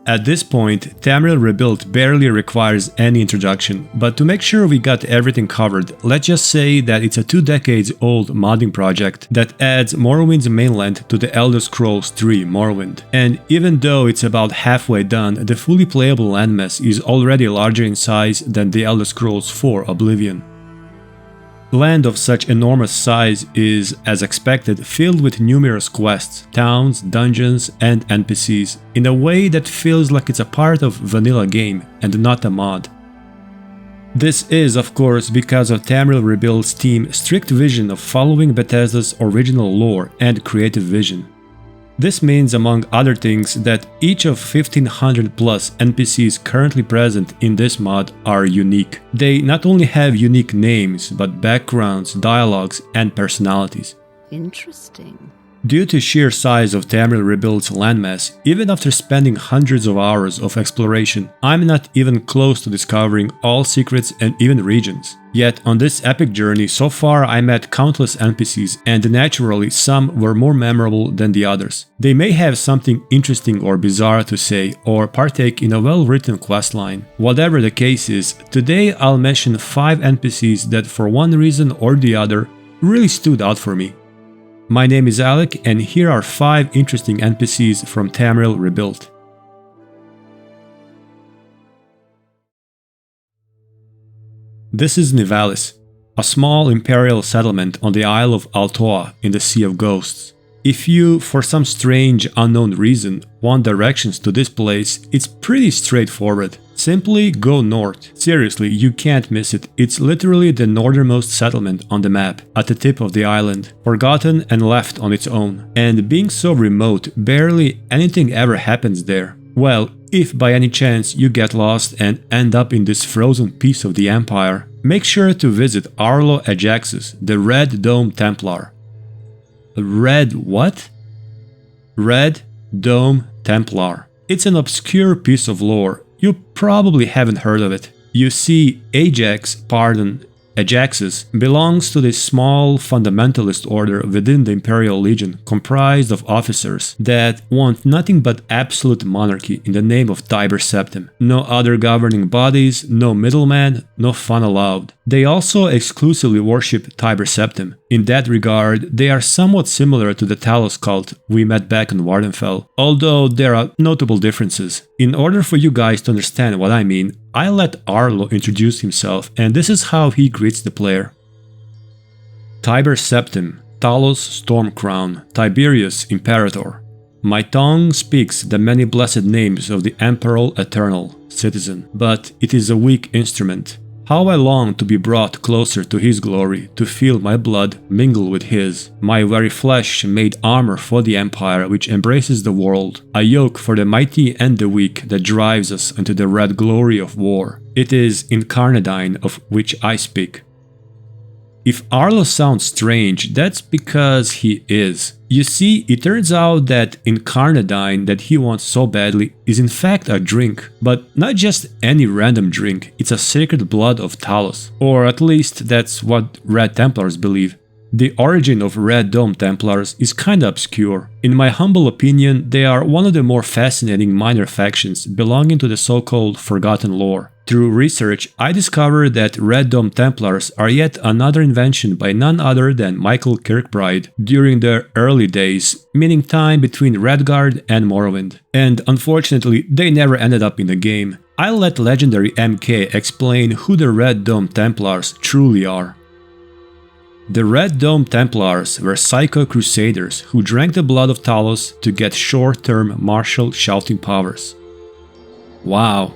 At this point, Tamriel Rebuilt barely requires any introduction, but to make sure we got everything covered, let's just say that it's a 2 decades old modding project that adds Morrowind's mainland to the Elder Scrolls III Morrowind. And even though it's about halfway done, the fully playable landmass is already larger in size than the Elder Scrolls IV Oblivion. Land of such enormous size is, as expected, filled with numerous quests, towns, dungeons, and NPCs, in a way that feels like it's a part of vanilla game and not a mod. This is, of course, because of Tamriel Rebuilt's team's strict vision of following Bethesda's original lore and creative vision. This means, among other things, that each of 1500 plus NPCs currently present in this mod are unique. They not only have unique names, but backgrounds, dialogues, and personalities. Interesting. Due to sheer size of Tamriel Rebuilt's landmass, even after spending hundreds of hours of exploration, I'm not even close to discovering all secrets and even regions. Yet on this epic journey so far I met countless NPCs, and naturally some were more memorable than the others. They may have something interesting or bizarre to say, or partake in a well-written questline. Whatever the case is, today I'll mention 5 NPCs that for one reason or the other really stood out for me. My name is Alec, and here are 5 interesting NPCs from Tamriel Rebuilt. This is Nivalis, a small imperial settlement on the Isle of Altoa in the Sea of Ghosts. If you, for some strange unknown reason, want directions to this place, it's pretty straightforward. Simply go north. Seriously, you can't miss it. It's literally the northernmost settlement on the map, at the tip of the island, forgotten and left on its own. And being so remote, barely anything ever happens there. Well, if by any chance you get lost and end up in this frozen piece of the Empire, make sure to visit Arlo Ajaxus, the Red Dome Templar. Red what? Red Dome Templar. It's an obscure piece of lore. You probably haven't heard of it. You see, Ajaxus belongs to this small fundamentalist order within the Imperial Legion, comprised of officers that want nothing but absolute monarchy in the name of Tiber Septim. No other governing bodies, no middleman, no fun allowed. They also exclusively worship Tiber Septim. In that regard, they are somewhat similar to the Talos cult we met back on Wardenfell, although there are notable differences. In order for you guys to understand what I mean, I let Arlo introduce himself, and this is how he greets the player. Tiber Septim, Talos Stormcrown, Tiberius Imperator. My tongue speaks the many blessed names of the Emperor Eternal, Citizen, but it is a weak instrument. How I long to be brought closer to his glory, to feel my blood mingle with his, my very flesh made armor for the Empire which embraces the world, a yoke for the mighty and the weak that drives us into the red glory of war. It is Incarnadine of which I speak. If Arlo sounds strange, that's because he is. You see, it turns out that Incarnadine that he wants so badly is in fact a drink, but not just any random drink, it's a sacred blood of Talos, or at least that's what Red Templars believe. The origin of Red Dome Templars is kinda obscure. In my humble opinion, they are one of the more fascinating minor factions belonging to the so-called Forgotten Lore. Through research, I discovered that Red Dome Templars are yet another invention by none other than Michael Kirkbride during the early days, meaning time between Redguard and Morrowind. And unfortunately, they never ended up in the game. I'll let legendary MK explain who the Red Dome Templars truly are. The Red Dome Templars were psycho crusaders who drank the blood of Talos to get short-term martial shouting powers. Wow.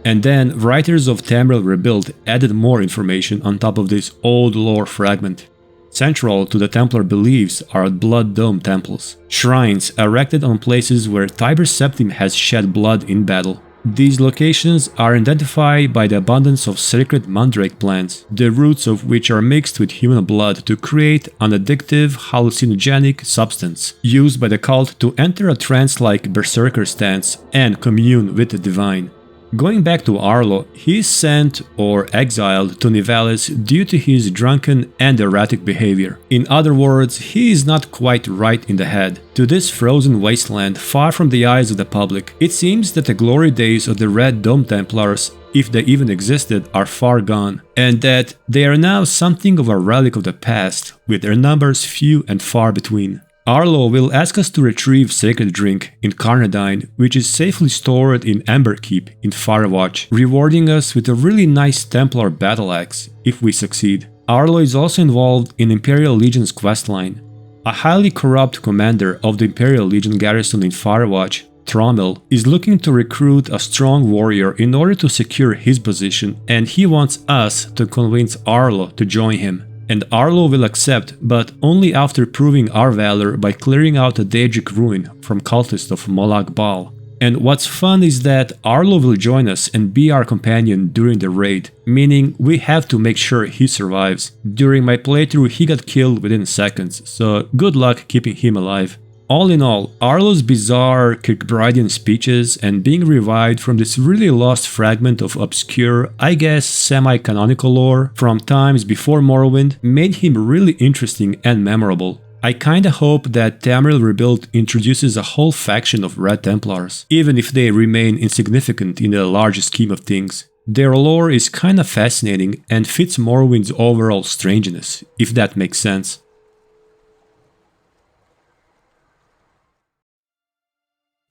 And then writers of Tamriel Rebuilt added more information on top of this old lore fragment. Central to the Templar beliefs are Blood Dome temples, shrines erected on places where Tiber Septim has shed blood in battle. These locations are identified by the abundance of sacred mandrake plants, the roots of which are mixed with human blood to create an addictive, hallucinogenic substance, used by the cult to enter a trance-like berserker stance and commune with the divine. Going back to Arlo, he is sent or exiled to Nivalis due to his drunken and erratic behavior. In other words, he is not quite right in the head. To this frozen wasteland, far from the eyes of the public, it seems that the glory days of the Red Dome Templars, if they even existed, are far gone, and that they are now something of a relic of the past, with their numbers few and far between. Arlo will ask us to retrieve Sacred Drink in Carnadine, which is safely stored in Emberkeep in Firewatch, rewarding us with a really nice Templar battle axe if we succeed. Arlo is also involved in Imperial Legion's questline. A highly corrupt commander of the Imperial Legion garrison in Firewatch, Trommel, is looking to recruit a strong warrior in order to secure his position, and he wants us to convince Arlo to join him. And Arlo will accept, but only after proving our valor by clearing out a Daedric ruin from cultists of Molag Bal. And what's fun is that Arlo will join us and be our companion during the raid, meaning we have to make sure he survives. During my playthrough he got killed within seconds, so good luck keeping him alive. All in all, Arlo's bizarre Kirkbridean speeches and being revived from this really lost fragment of obscure, I guess semi-canonical lore from times before Morrowind made him really interesting and memorable. I kinda hope that Tamriel Rebuilt introduces a whole faction of Red Templars, even if they remain insignificant in the larger scheme of things. Their lore is kinda fascinating and fits Morrowind's overall strangeness, if that makes sense.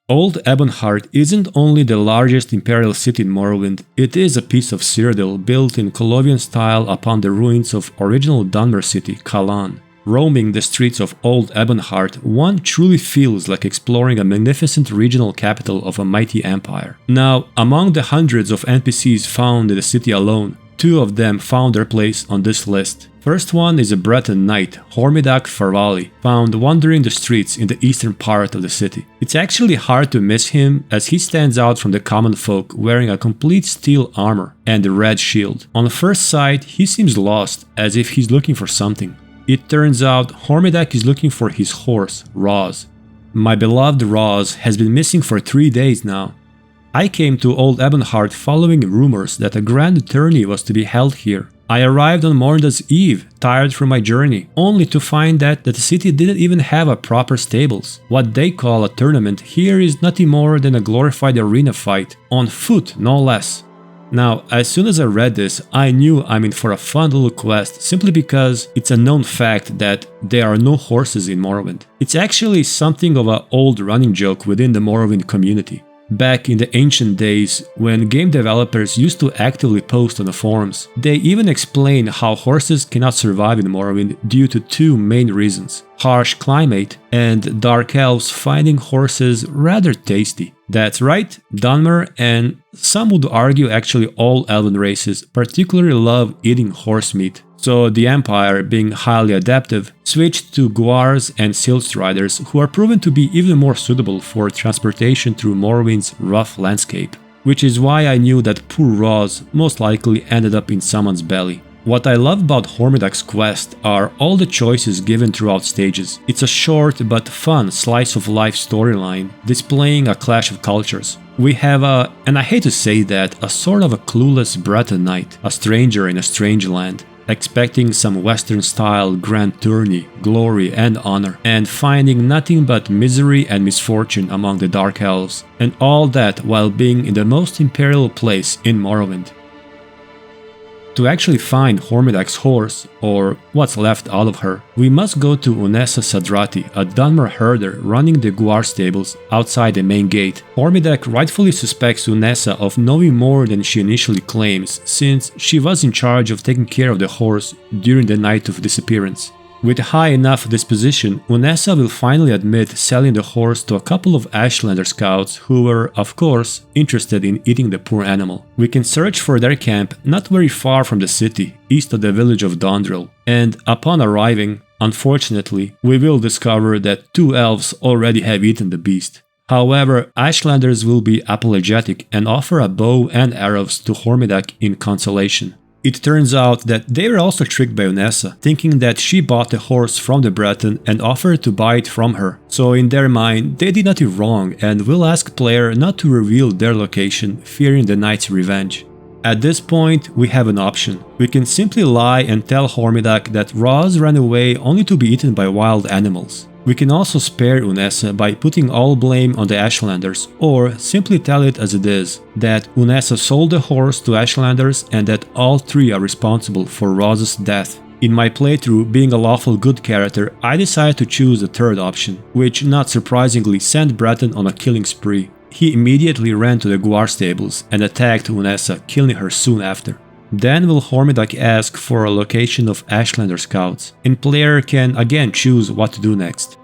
Old Ebonheart isn't only the largest imperial city in Morrowind, it is a piece of citadel built in Colovian style upon the ruins of original Dunmer city, Kalan. Roaming the streets of Old Ebonheart, one truly feels like exploring a magnificent regional capital of a mighty empire. Now, among the hundreds of NPCs found in the city alone, 2 of them found their place on this list. First one is a Breton knight, Hormidak Farralie, found wandering the streets in the eastern part of the city. It's actually hard to miss him as he stands out from the common folk wearing a complete steel armor and a red shield. On the first sight, he seems lost, as if he's looking for something. It turns out Hormidak is looking for his horse, Roz. My beloved Roz has been missing for 3 days now. I came to Old Ebonheart following rumors that a grand tourney was to be held here. I arrived on Mournhold's Eve, tired from my journey, only to find that the city didn't even have a proper stables. What they call a tournament here is nothing more than a glorified arena fight, on foot no less. Now, as soon as I read this, I knew I'm in for a fun little quest simply because it's a known fact that there are no horses in Morrowind. It's actually something of an old running joke within the Morrowind community. Back in the ancient days, when game developers used to actively post on the forums, they even explain how horses cannot survive in Morrowind due to 2 main reasons: harsh climate and dark elves finding horses rather tasty. That's right, Dunmer and some would argue actually all elven races particularly love eating horse meat. So the Empire, being highly adaptive, switched to Guars and Silstriders, who are proven to be even more suitable for transportation through Morrowind's rough landscape. Which is why I knew that poor Roz most likely ended up in someone's belly. What I love about Hormidak's quest are all the choices given throughout stages. It's a short but fun slice-of-life storyline, displaying a clash of cultures. We have and I hate to say that, a sort of a clueless Breton knight, a stranger in a strange land, expecting some Western-style grand tourney, glory and honor, and finding nothing but misery and misfortune among the Dark Elves, and all that while being in the most imperial place in Morrowind. To actually find Hormidak's horse, or what's left out of her, we must go to Unessa Sadrati, a Dunmer herder running the Guar stables outside the main gate. Hormidak rightfully suspects Unessa of knowing more than she initially claims, since she was in charge of taking care of the horse during the night of disappearance. With high enough disposition, Unessa will finally admit selling the horse to a couple of Ashlander scouts who were, of course, interested in eating the poor animal. We can search for their camp not very far from the city, east of the village of Dondril, and upon arriving, unfortunately, we will discover that 2 elves already have eaten the beast. However, Ashlanders will be apologetic and offer a bow and arrows to Hormidak in consolation. It turns out that they were also tricked by Unessa, thinking that she bought the horse from the Breton and offered to buy it from her. So in their mind, they did nothing wrong and will ask player not to reveal their location, fearing the knight's revenge. At this point, we have an option. We can simply lie and tell Hormidak that Roz ran away only to be eaten by wild animals. We can also spare Unessa by putting all blame on the Ashlanders, or simply tell it as it is, that Unessa sold the horse to Ashlanders and that all three are responsible for Roz's death. In my playthrough, being a lawful good character, I decided to choose the third option, which not surprisingly sent Breton on a killing spree. He immediately ran to the Guar stables and attacked Unessa, killing her soon after. Then will Hormidak ask for a location of Ashlander scouts, and player can again choose what to do next.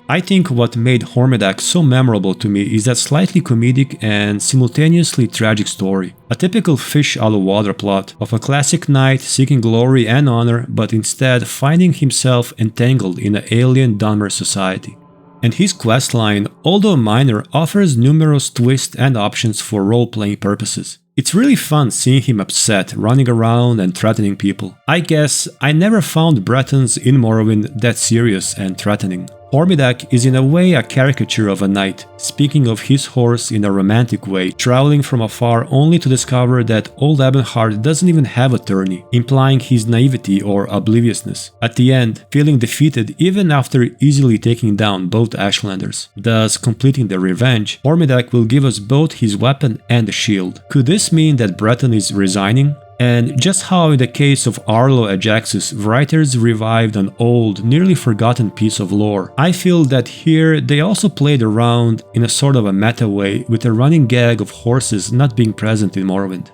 I think what made Hormidak so memorable to me is that slightly comedic and simultaneously tragic story. A typical fish out of water plot of a classic knight seeking glory and honor, but instead finding himself entangled in an alien Dunmer society. And his questline, although minor, offers numerous twists and options for role-playing purposes. It's really fun seeing him upset, running around and threatening people. I guess I never found Bretons in Morrowind that serious and threatening. Hormidak is in a way a caricature of a knight, speaking of his horse in a romantic way, traveling from afar only to discover that old Ebonheart doesn't even have a tourney, implying his naivety or obliviousness. At the end, feeling defeated even after easily taking down both Ashlanders, thus completing the revenge, Hormidak will give us both his weapon and the shield. Could this mean that Breton is resigning? And just how in the case of Arlo Ajaxus, writers revived an old, nearly forgotten piece of lore, I feel that here they also played around in a sort of a meta way with a running gag of horses not being present in Morrowind.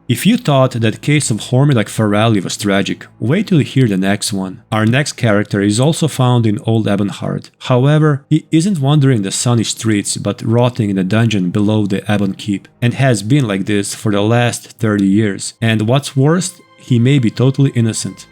If you thought that case of Hormidak Farralie was tragic, wait till you hear the next one. Our next character is also found in Old Ebonheart. However, he isn't wandering the sunny streets but rotting in a dungeon below the Ebon Keep, and has been like this for the last 30 years. And what's worse, he may be totally innocent.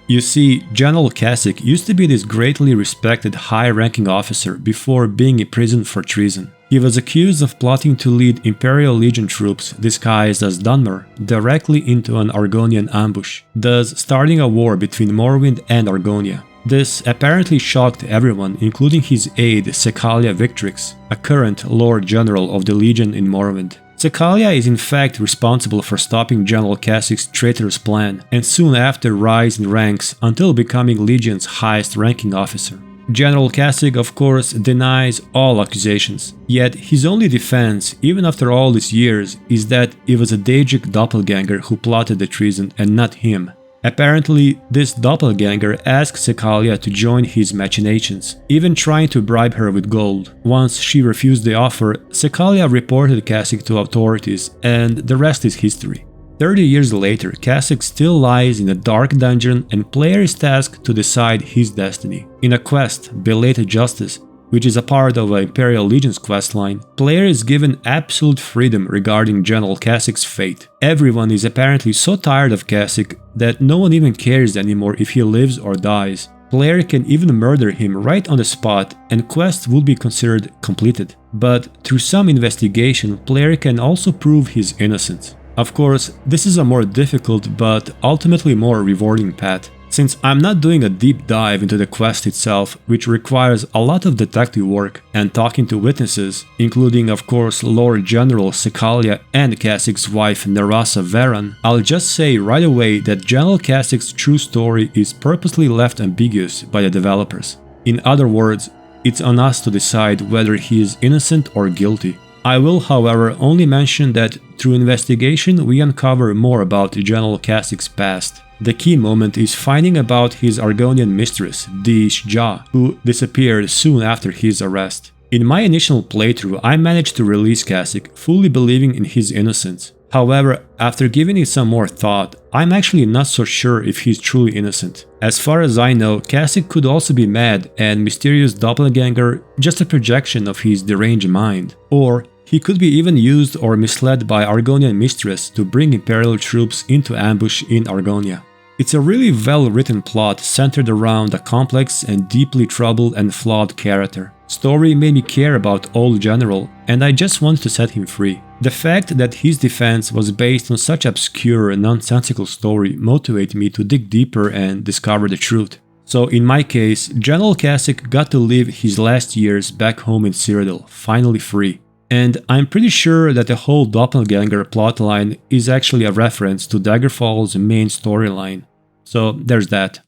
You see, General Kasic used to be this greatly respected high-ranking officer before being imprisoned for treason. He was accused of plotting to lead Imperial Legion troops, disguised as Dunmer, directly into an Argonian ambush, thus starting a war between Morrowind and Argonia. This apparently shocked everyone, including his aide Secalia Victrix, a current Lord General of the Legion in Morrowind. Secalia is in fact responsible for stopping General Kasic's traitorous plan, and soon after rise in ranks until becoming Legion's highest ranking officer. General Kasic, of course, denies all accusations, yet his only defense, even after all these years, is that it was a Daedric doppelganger who plotted the treason and not him. Apparently, this doppelganger asked Secalia to join his machinations, even trying to bribe her with gold. Once she refused the offer, Secalia reported Kasic to authorities, and the rest is history. 30 years later, Kasic still lies in a dark dungeon and player is tasked to decide his destiny. In a quest, Belated Justice, which is a part of an Imperial Legion's questline, player is given absolute freedom regarding General Kasic's fate. Everyone is apparently so tired of Kasic that no one even cares anymore if he lives or dies. Player can even murder him right on the spot and quest would be considered completed. But through some investigation, player can also prove his innocence. Of course, this is a more difficult but ultimately more rewarding path, since I'm not doing a deep dive into the quest itself, which requires a lot of detective work and talking to witnesses, including of course Lord General Secalia and Kasic's wife Nerasa Veran. I'll just say right away that General Kasic's true story is purposely left ambiguous by the developers. In other words, it's on us to decide whether he is innocent or guilty. I will, however, only mention that through investigation we uncover more about General Kasic's past. The key moment is finding about his Argonian mistress, Dish Ja, who disappeared soon after his arrest. In my initial playthrough, I managed to release Kasic, fully believing in his innocence. However, after giving it some more thought, I'm actually not so sure if he's truly innocent. As far as I know, Kasic could also be mad and mysterious doppelganger just a projection of his deranged mind. Or he could be even used or misled by Argonian mistress to bring Imperial troops into ambush in Argonia. It's a really well-written plot centered around a complex and deeply troubled and flawed character. Story made me care about old general, and I just wanted to set him free. The fact that his defense was based on such obscure and nonsensical story motivated me to dig deeper and discover the truth. So in my case, General Kasic got to live his last years back home in Cyrodiil, finally free. And I'm pretty sure that the whole doppelganger plotline is actually a reference to Daggerfall's main storyline. So there's that.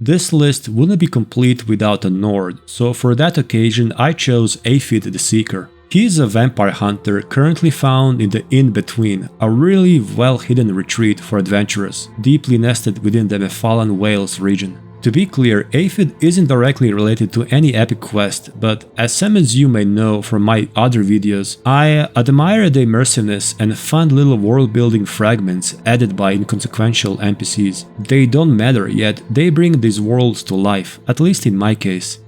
This list wouldn't be complete without a Nord, so for that occasion I chose Eifid the Seeker. He is a vampire hunter currently found in the In-Between, a really well-hidden retreat for adventurers, deeply nested within the Mephalan Wales region. To be clear, Eifid isn't directly related to any epic quest, but as some as you may know from my other videos, I admire the immersiveness and fun little world-building fragments added by inconsequential NPCs. They don't matter, yet they bring these worlds to life, at least in my case.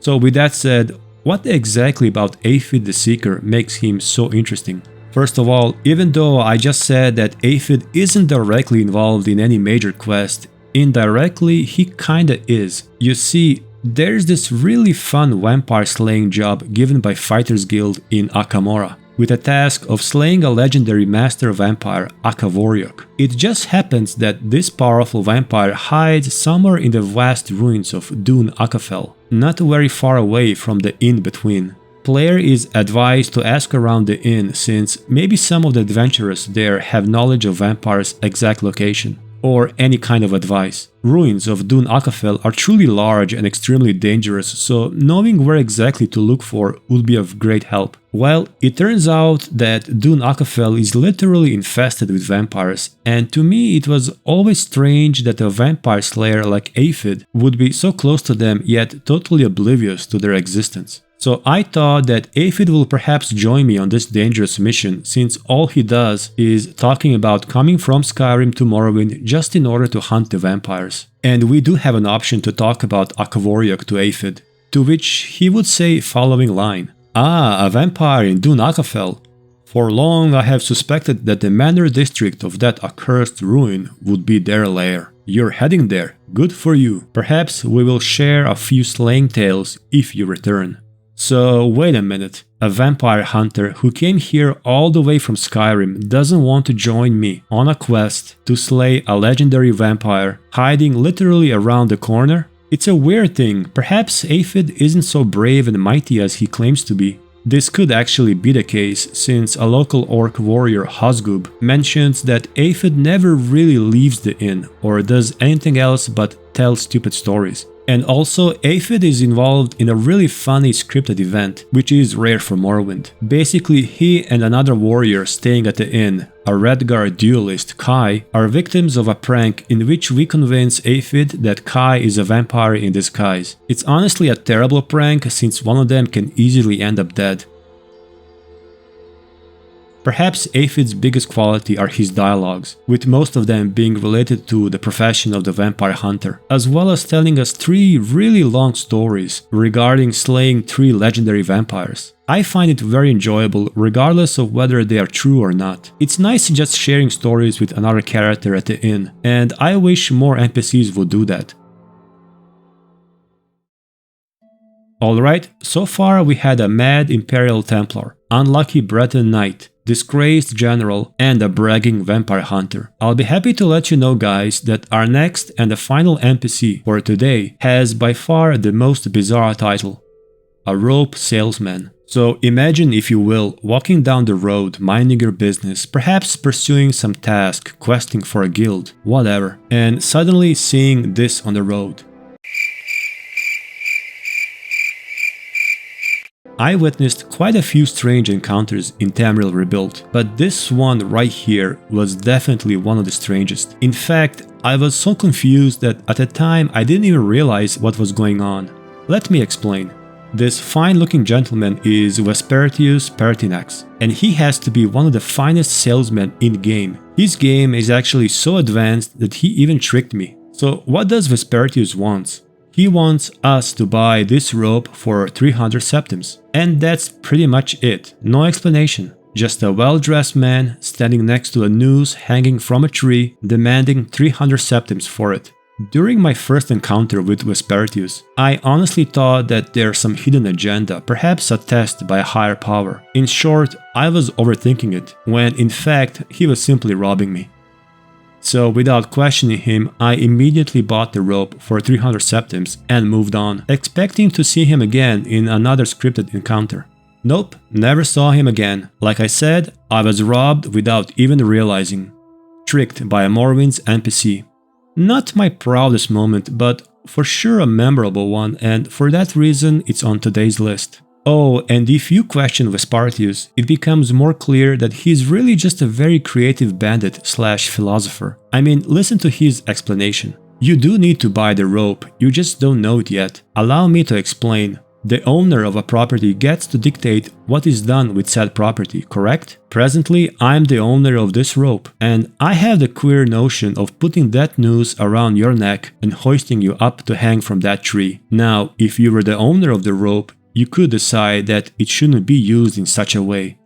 So with that said, what exactly about Eifid the Seeker makes him so interesting? First of all, even though I just said that Eifid isn't directly involved in any major quest, indirectly, he kinda is. You see, there's this really fun vampire slaying job given by Fighters Guild in Akamora, with a task of slaying a legendary master vampire, Akavoriok. It just happens that this powerful vampire hides somewhere in the vast ruins of Dune Akafel, not very far away from the In-Between. Player is advised to ask around the inn since maybe some of the adventurers there have knowledge of vampire's exact location, or any kind of advice. Ruins of Dune Akafel are truly large and extremely dangerous, so knowing where exactly to look for would be of great help. Well, it turns out that Dune Akafel is literally infested with vampires, and to me it was always strange that a vampire slayer like Eifid would be so close to them yet totally oblivious to their existence. So I thought that Eifid will perhaps join me on this dangerous mission, since all he does is talking about coming from Skyrim to Morrowind just in order to hunt the vampires. And we do have an option to talk about Akavoriok to Eifid, to which he would say following line: "Ah, a vampire in Dune Akafel. For long I have suspected that the manor district of that accursed ruin would be their lair. You're heading there, good for you. Perhaps we will share a few slaying tales if you return." So wait a minute, a vampire hunter who came here all the way from Skyrim doesn't want to join me on a quest to slay a legendary vampire hiding literally around the corner? It's a weird thing, perhaps Eifid isn't so brave and mighty as he claims to be. This could actually be the case, since a local orc warrior Hosgub mentions that Eifid never really leaves the inn or does anything else but tell stupid stories. And also, Eifid is involved in a really funny scripted event, which is rare for Morrowind. Basically, he and another warrior staying at the inn, a Redguard duelist, Kai, are victims of a prank in which we convince Eifid that Kai is a vampire in disguise. It's honestly a terrible prank, since one of them can easily end up dead. Perhaps Eifid's biggest quality are his dialogues, with most of them being related to the profession of the vampire hunter, as well as telling us 3 really long stories regarding slaying 3 legendary vampires. I find it very enjoyable regardless of whether they are true or not. It's nice just sharing stories with another character at the inn, and I wish more NPCs would do that. Alright, so far we had a mad Imperial Templar, unlucky Breton Knight, disgraced general, and a bragging vampire hunter. I'll be happy to let you know, guys, that our next and the final NPC for today has by far the most bizarre title: a rope salesman. So imagine, if you will, walking down the road, minding your business, perhaps pursuing some task, questing for a guild, whatever, and suddenly seeing this on the road. I witnessed quite a few strange encounters in Tamriel Rebuilt, but this one right here was definitely one of the strangest. In fact, I was so confused that at the time I didn't even realize what was going on. Let me explain. This fine-looking gentleman is Vespertius Pertinax, and he has to be one of the finest salesmen in-game. His game is actually so advanced that he even tricked me. So what does Vespertius want? He wants us to buy this rope for 300 septims. And that's pretty much it, no explanation. Just a well-dressed man standing next to a noose hanging from a tree, demanding 300 septims for it. During my first encounter with Vespertius, I honestly thought that there's some hidden agenda, perhaps a test by a higher power. In short, I was overthinking it, when in fact he was simply robbing me. So without questioning him, I immediately bought the rope for 300 septims and moved on, expecting to see him again in another scripted encounter. Nope, never saw him again. Like I said, I was robbed without even realizing. Tricked by a Morrowind's NPC. Not my proudest moment, but for sure a memorable one, and for that reason it's on today's list. Oh, and if you question Vespertius, it becomes more clear that he's really just a very creative bandit / philosopher. I mean, listen to his explanation. You do need to buy the rope, you just don't know it yet. Allow me to explain. The owner of a property gets to dictate what is done with said property, correct? Presently, I'm the owner of this rope, and I have the queer notion of putting that noose around your neck and hoisting you up to hang from that tree. Now, if you were the owner of the rope, you could decide that it shouldn't be used in such a way.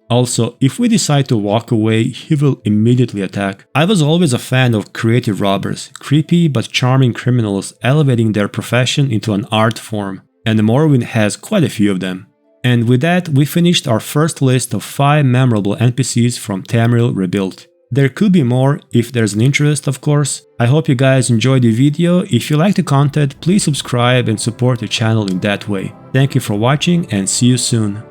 Also, if we decide to walk away, he will immediately attack. I was always a fan of creative robbers, creepy but charming criminals elevating their profession into an art form. And Morrowind has quite a few of them. And with that, we finished our first list of 5 memorable NPCs from Tamriel Rebuilt. There could be more if there's an interest, of course. I hope you guys enjoyed the video. If you like the content, please subscribe and support the channel in that way. Thank you for watching and see you soon.